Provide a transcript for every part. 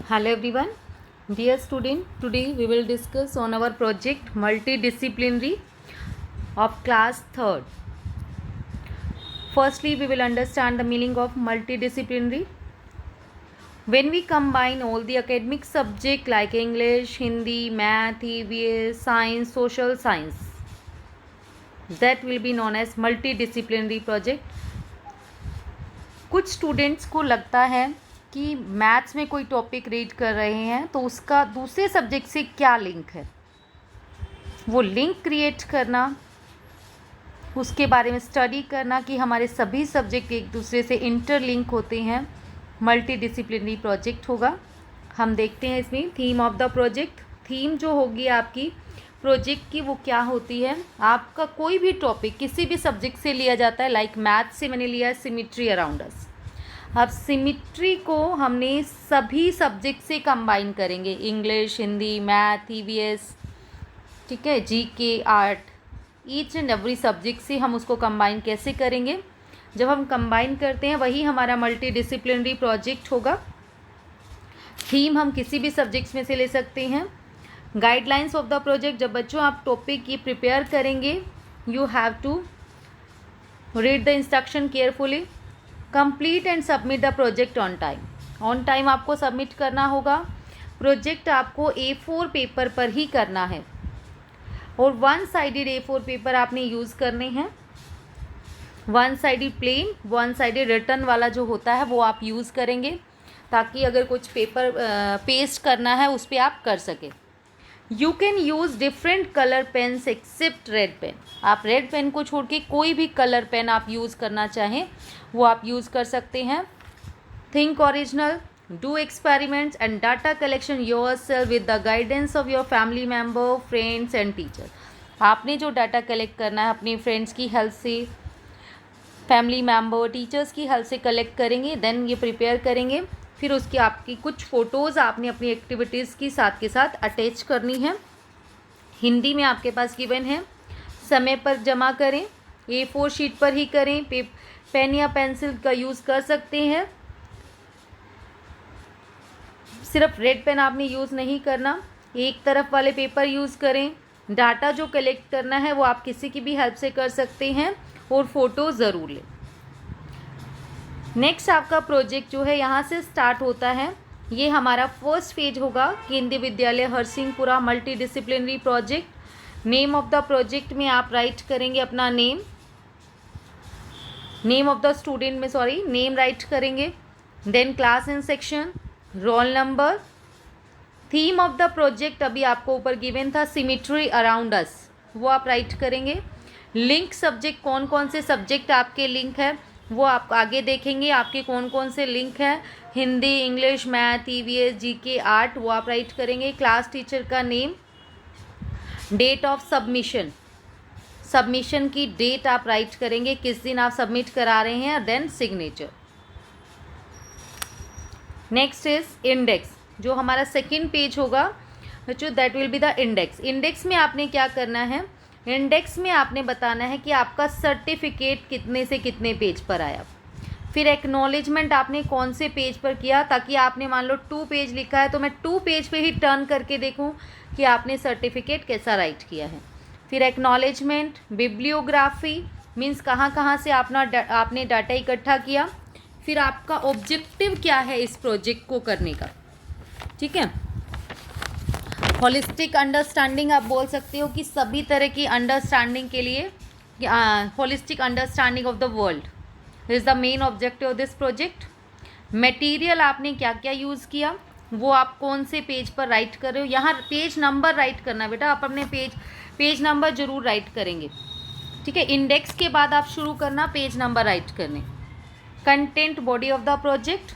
Hello everyone, dear student. Today we will discuss on our project multidisciplinary of class 3rd. Firstly, we will understand the meaning of multidisciplinary. When we combine all the academic subjects like English, Hindi, Math, EVS, Science, Social Science, that will be known as multidisciplinary project. कुछ students को लगता है कि maths में कोई topic read कर रहे हैं तो उसका दूसरे सब्जेक्ट से क्या लिंक है, वो लिंक क्रिएट करना, उसके बारे में स्टडी करना कि हमारे सभी सब्जेक्ट एक दूसरे से इंटरलिंक होते हैं, मल्टीडिसिप्लिनरी प्रोजेक्ट होगा। हम देखते हैं इसमें theme of the project. Theme जो होगी आपकी प्रोजेक्ट की वो क्या होती है, आपका कोई भी टॉपिक किसी भी सब्जेक्ट से लिया जाता है। लाइक मैथ से मैंने लिया है सिमिट्री अराउंड अस। अब सिमिट्री को हमने सभी सब्जेक्ट से कंबाइन करेंगे, इंग्लिश, हिंदी, मैथ, ईवीएस, ठीक है, GK, art, each and every subject से हम उसको कंबाइन कैसे करेंगे। जब हम कंबाइन करते हैं वही हमारा मल्टीडिसिप्लिनरी प्रोजेक्ट होगा। थीम हम किसी भी सब्जेक्ट्स में से ले सकते हैं। गाइडलाइंस ऑफ द प्रोजेक्ट, जब बच्चों आप टॉपिक ये प्रिपेयर करेंगे, you have to read the instruction carefully, complete and submit the project on time. On time आपको सबमिट करना होगा। प्रोजेक्ट आपको A4 पेपर पर ही करना है और वन साइडेड A4 पेपर आपने यूज़ करने हैं। One sided plain, one sided return वाला जो होता है वो आप यूज़ करेंगे ताकि अगर कुछ पेपर पेस्ट करना है उस पर आप कर सकें। You can use different colour pens except red pen. आप रेड पेन को छोड़ के कोई भी कलर पेन आप यूज़ करना चाहें वो आप यूज़ कर सकते हैं। Think original, do experiments and data collection yourself with the guidance of your family member, friends and teacher. आपने जो डाटा कलेक्ट करना है अपने फ्रेंड्स की हेल्प से, फैमिली मेम्बर, टीचर्स की हेल्प से कलेक्ट करेंगे, देन ये प्रिपेयर करेंगे। फिर उसकी आपकी कुछ फ़ोटोज़ आपने अपनी एक्टिविटीज़ की साथ के साथ अटैच करनी है। हिंदी में आपके पास गिवन है, समय पर जमा करें, A4 शीट पर ही करें, पेन या पेंसिल का यूज़ कर सकते हैं। सिर्फ रेड पेन आपने यूज़ नहीं करना, एक तरफ वाले पेपर यूज़ करें। डाटा जो कलेक्ट करना है वो आप किसी की भी हेल्प से कर सकते हैं और फ़ोटो ज़रूर लें। नेक्स्ट आपका प्रोजेक्ट जो है यहाँ से स्टार्ट होता है। ये हमारा फर्स्ट पेज होगा, Kendriya Vidyalaya Harsinghpura multidisciplinary project. Name of the project में आप राइट करेंगे अपना name, name of the student में नेम राइट करेंगे। Then class and section, roll number. Theme of the project अभी आपको ऊपर गिवन था सिमिट्री अराउंड अस, वो आप राइट करेंगे। लिंक सब्जेक्ट, कौन कौन से सब्जेक्ट आपके लिंक है वो आप आगे देखेंगे, आपके कौन कौन से लिंक हैं, Hindi, English, math, EVS, GK, art, वो आप राइट करेंगे। क्लास टीचर का name, date of submission, submission की डेट आप राइट करेंगे, किस दिन आप सबमिट करा रहे हैं, then signature. Next is index, जो हमारा सेकंड पेज होगा बच्चों, that will be the index. Index में आपने क्या करना है, इंडेक्स में आपने बताना है कि आपका सर्टिफिकेट कितने से कितने पेज पर आया। फिर एक्नॉलेजमेंट आपने कौन से पेज पर किया, ताकि आपने मान लो 2 पेज लिखा है तो मैं 2 पेज पे ही टर्न करके देखूं कि आपने सर्टिफिकेट कैसा राइट किया है। फिर एक्नॉलेजमेंट, बिब्लियोग्राफी मीन्स कहाँ कहाँ से आपने डाटा इकट्ठा किया। फिर आपका ऑब्जेक्टिव क्या है इस प्रोजेक्ट को करने का, ठीक है। होलिस्टिक अंडरस्टैंडिंग आप बोल सकते हो कि सभी तरह की अंडरस्टैंडिंग के लिए, holistic understanding of the world is the main objective of this project. Material आपने क्या क्या यूज़ किया वो आप कौन से पेज पर राइट कर रहे हो। यहाँ पेज नंबर राइट करना है बेटा, आप अपने पेज नंबर ज़रूर राइट करेंगे, ठीक है। इंडेक्स के बाद आप शुरू करना पेज नंबर राइट करने। Content, body of the project,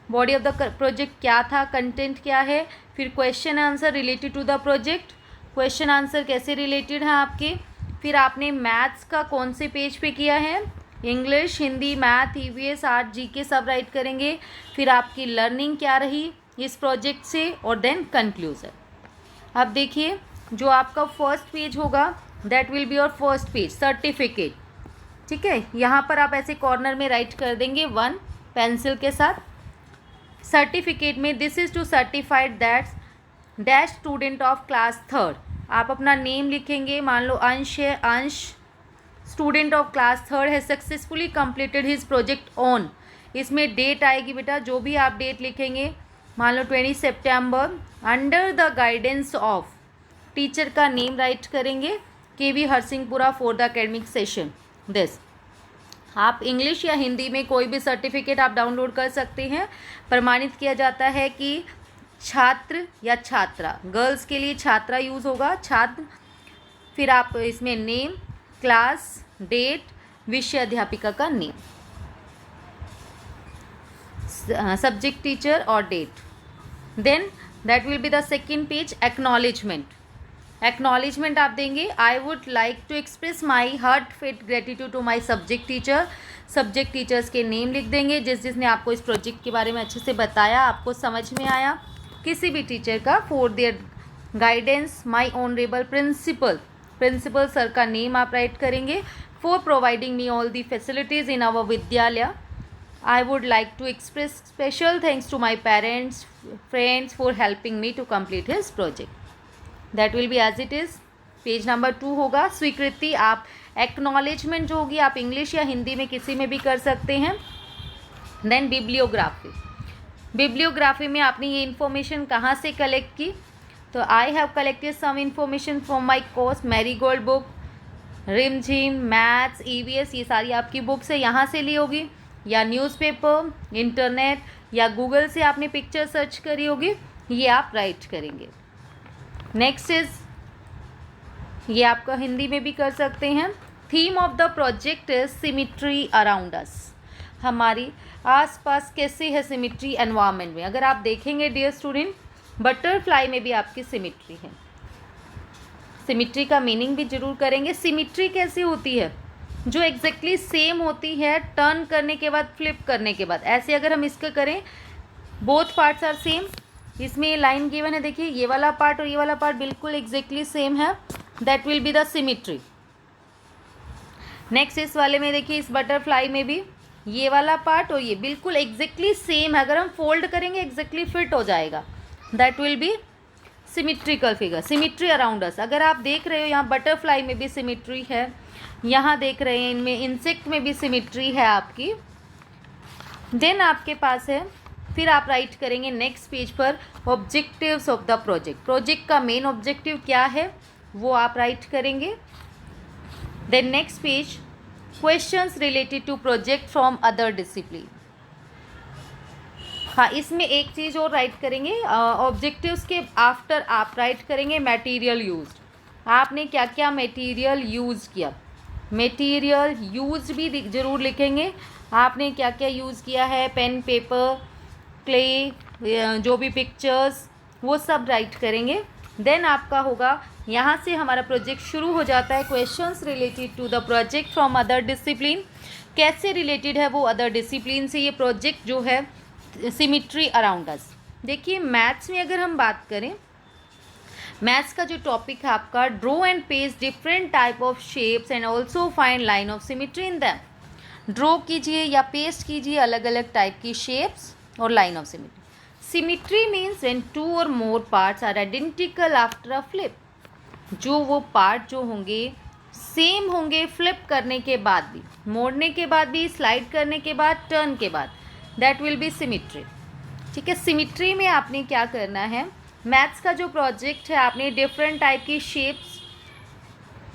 body of the project क्या था, कंटेंट क्या है। फिर question answer related to the project, question answer कैसे रिलेटेड है आपके। फिर आपने मैथ्स का कौन से पेज पे किया है, English, Hindi, math, EVS, art, GK सब राइट करेंगे। फिर आपकी लर्निंग क्या रही इस प्रोजेक्ट से, और देन कंक्लूजन। अब देखिए जो आपका फर्स्ट पेज होगा that will be your first page, certificate, ठीक है। यहाँ पर आप ऐसे कॉर्नर में राइट कर देंगे 1 पेंसिल के साथ। सर्टिफिकेट में this is to certified that dash student of class third, आप अपना नेम लिखेंगे, मान लो अंश है, Ansh student of class third है successfully completed his project on, इसमें डेट आएगी बेटा, जो भी आप डेट लिखेंगे, मान लो 20 सितंबर, under the guidance of, teacher का नेम राइट करेंगे, KV Harsinghpura for the academic session this. आप इंग्लिश या हिंदी में कोई भी सर्टिफिकेट आप डाउनलोड कर सकते हैं। प्रमाणित किया जाता है कि छात्र या छात्रा, गर्ल्स के लिए छात्रा यूज़ होगा, छात्र, फिर आप इसमें नेम, क्लास, डेट, विषय अध्यापिका का नेम, सब्जेक्ट टीचर और date. Then that will be the second page, acknowledgement. Acknowledgement आप देंगे, I would like to express my heartfelt gratitude to my subject teacher, subject teachers के name लिख देंगे, जिसने आपको इस प्रोजेक्ट के बारे में अच्छे से बताया, आपको समझ में आया, किसी भी टीचर का, for their guidance my honourable principal, principal sir का नेम आप राइट करेंगे, for providing me all the facilities in our vidyalaya, I would like to express special thanks to my parents friends for helping me to complete his project. That will be as it is. Page number 2 होगा स्वीकृति। आप acknowledgement जो होगी आप English या हिंदी में किसी में भी कर सकते हैं। देन बिब्लियोग्राफी, बिब्लियोग्राफी में आपने ये इन्फॉर्मेशन कहाँ से कलेक्ट की, तो I have collected some information from my course marigold book, Rimjhim, maths, EVS, ये सारी आपकी बुक्स है, यहाँ से ली होगी, या न्यूज़पेपर, इंटरनेट या गूगल से आपने पिक्चर सर्च करी होगी, ये आप राइट करेंगे। नेक्स्ट इज, ये आपका हिंदी में भी कर सकते हैं। Theme of the project is symmetry around us, हमारी आसपास कैसे है सिमिट्री एनवायरनमेंट में। अगर आप देखेंगे डियर स्टूडेंट, बटरफ्लाई में भी आपकी सिमिट्री है। सिमिट्री का मीनिंग भी जरूर करेंगे। सिमिट्री कैसी होती है, जो एग्जैक्टली सेम होती है टर्न करने के बाद, फ्लिप करने के बाद। ऐसे अगर हम इसका करें, बोथ पार्ट्स आर सेम, इसमें लाइन गिवन है, देखिए ये वाला पार्ट और ये वाला पार्ट बिल्कुल एग्जैक्टली सेम है, that will be the symmetry. Next इस वाले में देखिए, इस बटरफ्लाई में भी ये वाला पार्ट और ये बिल्कुल एग्जैक्टली सेम है, अगर हम फोल्ड करेंगे एग्जैक्टली फिट हो जाएगा, that will B symmetrical figure. Symmetry around us, अगर आप देख रहे हो यहाँ बटरफ्लाई में भी सिमिट्री है, यहाँ देख रहे हैं इनमें इंसेक्ट में भी सिमिट्री है आपकी। देन आपके पास है, फिर आप राइट करेंगे नेक्स्ट पेज पर objectives of the project. Project का मेन ऑब्जेक्टिव क्या है वो आप राइट करेंगे। Then next page, questions related to project from other discipline. हाँ, इसमें एक चीज़ और राइट करेंगे, ऑब्जेक्टिव्स के आफ्टर आप राइट करेंगे मटेरियल यूज्ड। आपने क्या क्या मटेरियल यूज़ किया, मटेरियल यूज्ड भी ज़रूर लिखेंगे, आपने क्या क्या यूज़ किया है, पेन, पेपर, क्ले, जो भी पिक्चर्स, वो सब राइट करेंगे। देन आपका होगा, यहाँ से हमारा प्रोजेक्ट शुरू हो जाता है, questions related to the project from other discipline. कैसे रिलेटेड है वो अदर डिसिप्लिन से ये प्रोजेक्ट जो है सिमिट्री अराउंड अस। देखिए मैथ्स में अगर हम बात करें, मैथ्स का जो टॉपिक है आपका, draw and paste different type of shapes and also find line of symmetry in them. Draw कीजिए या पेस्ट कीजिए अलग अलग टाइप की शेप्स और line of symmetry. Symmetry means when 2 और more parts are identical after a flip, जो वो पार्ट जो होंगे सेम होंगे फ्लिप करने के बाद भी, मोड़ने के बाद भी, स्लाइड करने के बाद, टर्न के बाद, दैट विल बी सिमिट्री। ठीक है, सिमिट्री में आपने क्या करना है, मैथ्स का जो प्रोजेक्ट है आपने डिफरेंट टाइप की शेप्स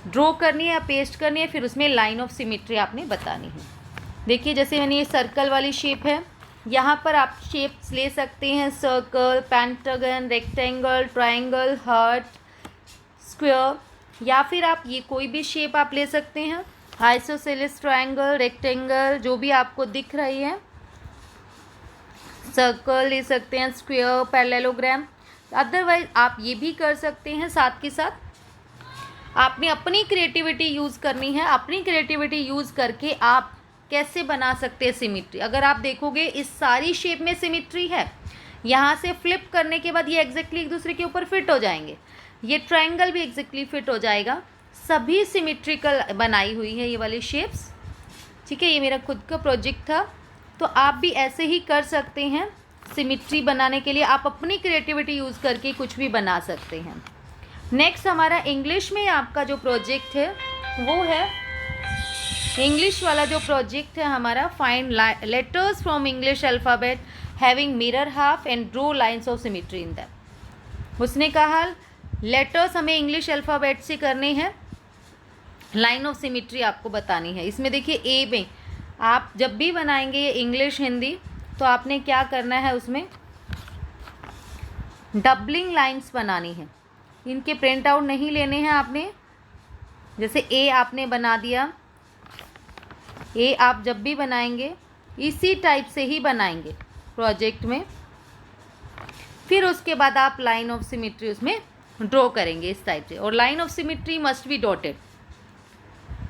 ड्रॉ करनी है या पेस्ट करनी है, फिर उसमें लाइन ऑफ सिमिट्री आपने बतानी है। देखिए जैसे मैंने ये सर्कल वाली शेप है, यहाँ पर आप शेप्स ले सकते हैं, circle, pentagon, rectangle, triangle, heart, square, या फिर आप ये कोई भी शेप आप ले सकते हैं, आइसोसेलेस ट्रायंगल, रेक्टेंगल, जो भी आपको दिख रही है, सर्कल ले सकते हैं, स्क्वायर, पैरेललोग्राम। अदरवाइज आप ये भी कर सकते हैं। साथ के साथ आपने अपनी क्रिएटिविटी यूज़ करनी है, अपनी क्रिएटिविटी यूज़ करके आप कैसे बना सकते हैं सिमिट्री। अगर आप देखोगे इस सारी शेप में सिमिट्री है, यहाँ से फ्लिप करने के बाद ये एग्जैक्टली एक दूसरे के ऊपर फिट हो जाएंगे, ये ट्रायंगल भी एग्जैक्टली फिट हो जाएगा, सभी सिमिट्रिकल बनाई हुई है ये वाली शेप्स। ठीक है, ये मेरा खुद का प्रोजेक्ट था, तो आप भी ऐसे ही कर सकते हैं। सिमिट्री बनाने के लिए आप अपनी क्रिएटिविटी यूज़ करके कुछ भी बना सकते हैं। नेक्स्ट हमारा इंग्लिश में आपका जो प्रोजेक्ट है वो है, इंग्लिश वाला जो प्रोजेक्ट है हमारा, find letters from English alphabet having mirror half and draw lines of symmetry in that. उसने कहा लेटर्स हमें इंग्लिश अल्फ़ाबेट से करने हैं, लाइन ऑफ सिमिट्री आपको बतानी है। इसमें देखिए ए में आप जब भी बनाएंगे ये इंग्लिश हिंदी तो आपने क्या करना है, उसमें डबलिंग लाइंस बनानी है। इनके प्रिंट आउट नहीं लेने हैं आपने। जैसे ए आपने बना दिया, ए आप जब भी बनाएंगे इसी टाइप से ही बनाएंगे प्रोजेक्ट में। फिर उसके बाद आप लाइन ऑफ सिमिट्री उसमें ड्रॉ करेंगे इस टाइप से, और line of symmetry must be dotted.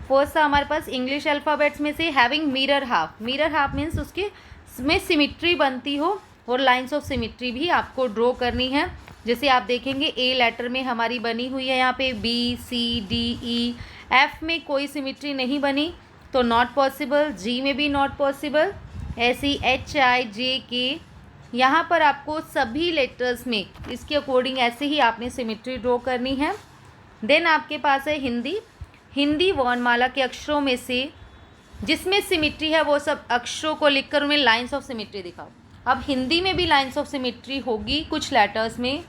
First था हमारे पास इंग्लिश अल्फ़ाबेट्स में से having mirror half. Mirror half means उसके में सिमिट्री बनती हो, और लाइंस ऑफ सिमिट्री भी आपको ड्रॉ करनी है। जैसे आप देखेंगे ए लेटर में हमारी बनी हुई है, यहाँ पे B C D E, F में कोई सिमिट्री नहीं बनी तो नॉट पॉसिबल, जी में भी नॉट पॉसिबल, ऐसी एच आई जे के, यहाँ पर आपको सभी लेटर्स में इसके अकॉर्डिंग ऐसे ही आपने सिमिट्री ड्रॉ करनी है। देन आपके पास है हिंदी। हिंदी वर्णमाला के अक्षरों में से जिसमें सिमिट्री है वो सब अक्षरों को लिखकर उनमें लाइंस ऑफ सिमिट्री दिखाओ। अब हिंदी में भी लाइंस ऑफ सिमिट्री होगी कुछ लेटर्स में,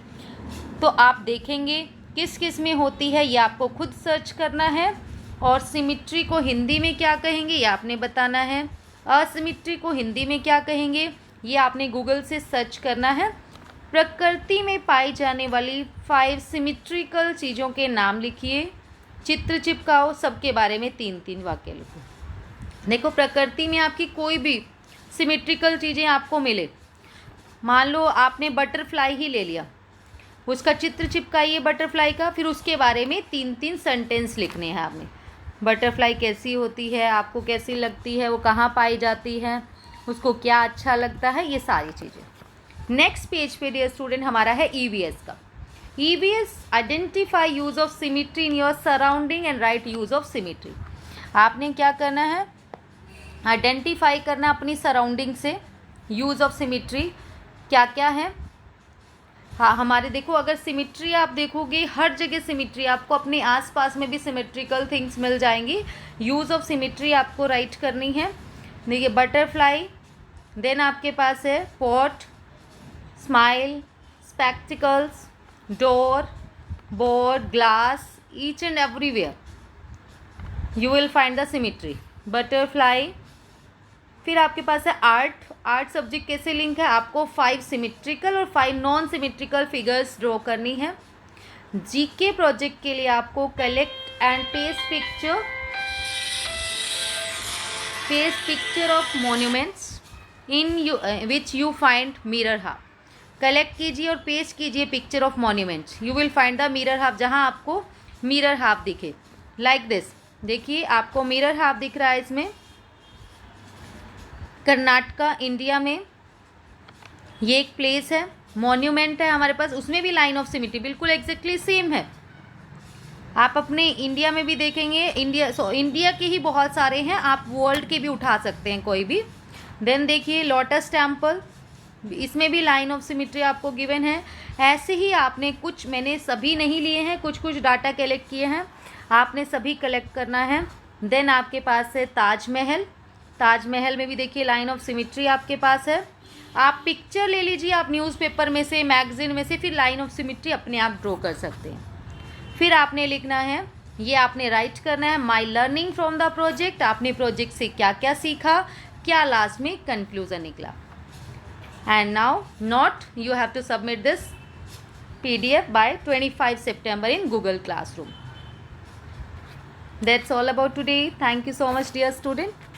तो आप देखेंगे किस किस में होती है, ये आपको खुद सर्च करना है। और सिमिट्री को हिंदी में क्या कहेंगे ये आपने बताना है। असिमिट्री को हिंदी में क्या कहेंगे ये आपने गूगल से सर्च करना है। प्रकृति में पाई जाने वाली 5 सिमिट्रिकल चीज़ों के नाम लिखिए, चित्र चिपकाओ, सबके बारे में 3-3 वाक्य लिखो। देखो प्रकृति में आपकी कोई भी सिमिट्रिकल चीज़ें आपको मिले, मान लो आपने बटरफ्लाई ही ले लिया, उसका चित्र चिपकाइए बटरफ्लाई का, फिर उसके बारे में 3-3 सेंटेंस लिखने हैं आपने। बटरफ्लाई कैसी होती है, आपको कैसी लगती है, वो कहाँ पाई जाती है, उसको क्या अच्छा लगता है, ये सारी चीज़ें। नेक्स्ट पेज पे डियर स्टूडेंट हमारा है ईवीएस का। EVS identify use of symmetry in your surrounding and right use of symmetry. आपने क्या करना है, आइडेंटिफाई करना अपनी सराउंडिंग से यूज़ ऑफ सिमिट्री क्या क्या है। हाँ हमारे देखो अगर सिमिट्री आप देखोगे हर जगह सिमिट्री, आपको अपने आसपास में भी सिमेट्रिकल थिंग्स मिल जाएंगी। यूज़ ऑफ सिमिट्री आपको राइट करनी है। देखिए बटरफ्लाई, देन आपके पास है pot, smile, spectacles, door, board, glass, each and everywhere you will find the symmetry. Butterfly. फिर आपके पास है आर्ट। आर्ट सब्जेक्ट कैसे लिंक है, आपको 5 सिमिट्रिकल और 5 नॉन सिमिट्रिकल फिगर्स ड्रॉ करनी है। जीके प्रोजेक्ट के लिए आपको collect and paste picture of monuments in which you find mirror half. Collect कीजिए और पेस्ट कीजिए picture of monuments, you will find the mirror half, जहाँ आपको मिरर हाफ दिखे लाइक दिस। देखिए आपको मिरर हाफ दिख रहा है इसमें, कर्नाटका इंडिया में ये एक प्लेस है, मॉन्यूमेंट है हमारे पास, उसमें भी लाइन ऑफ सिमिट्री बिल्कुल एग्जैक्टली सेम है। आप अपने इंडिया में भी देखेंगे, इंडिया के ही बहुत सारे हैं, आप वर्ल्ड के भी उठा सकते हैं कोई भी। देन देखिए लोटस टेम्पल, इसमें भी लाइन ऑफ सिमिट्री आपको गिवन है। ऐसे ही आपने कुछ, मैंने सभी नहीं लिए हैं, कुछ कुछ डाटा कलेक्ट किए हैं, आपने सभी कलेक्ट करना है। देन आपके पास है ताजमहल। ताजमहल में भी देखिए लाइन ऑफ सिमिट्री आपके पास है। आप पिक्चर ले लीजिए, आप न्यूज़पेपर में से, मैगजीन में से, फिर लाइन ऑफ सिमिट्री अपने आप ड्रॉ कर सकते हैं। फिर आपने लिखना है, ये आपने राइट करना है, my learning from the project. आपने प्रोजेक्ट से क्या क्या सीखा, क्या लास्ट में कंक्लूजन निकला। And now note, you have to submit this PDF by 25 September in Google Classroom. That's all about today. Thank you so much, dear student.